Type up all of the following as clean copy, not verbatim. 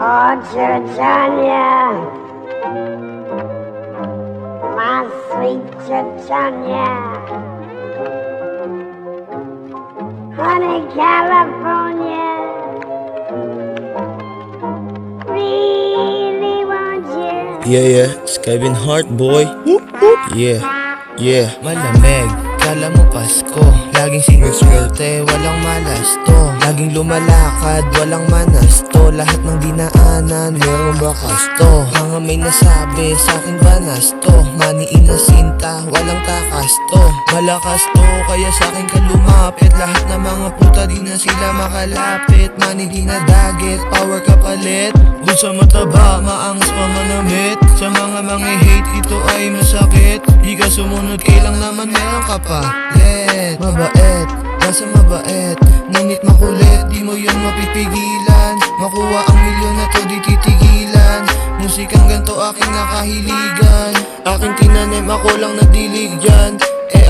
Oh, Titania, my sweet Titania, honey, California, really want you. Yeah, it's Kevin Hart, boy. Yeah. Malamig, kala mo Pasko. Laging sinuswerte, walang malas to. Laging lumalakad, walang manas to. Lahat ng dinaanan, merong bakas to. Mga may nasabi, sa'kin banas to. Maniin na sinta, walang takas to. Malakas to, kaya sa'kin ka lumapit. Lahat ng mga puta di na sila makalapit. Mani di na dagit, power ka palit. Kung sa mataba, maangas pa manamit. Sa mga hate, ito ay masakit. Di ka sumunod, kailang naman meron ka pa. Mabait, nasa mabait. Ngunit makulit, di mo yun mapipigilan. Makuha ang milyon na to, di titigilan. Musikang ganto aking nakahiligan. Aking tinanim, ako lang nadilig dyan.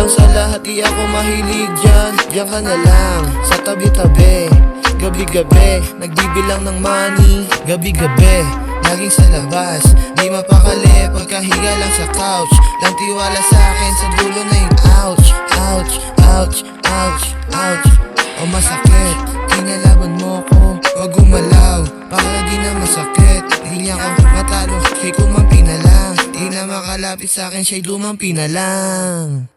Ang sa lahat, di ako mahilig dyan. Diyan ka na lang, sa tabi-tabi. Gabi-gabi, nagbibilang ng money. Gabi-gabi, laging sa labas. Di mapakali, pagkahiga lang sa couch. Lang tiwala sa'kin, sa dulo na yung ouch. Ouch, ouch, ouch, ouch. O masakit, kinalaban mo ko. Huwag gumalaw, para di na masakit. Di niya ka matalo, siya'y kumampi na lang. Di na makalapit sa'kin, siya'y lumampi na lang.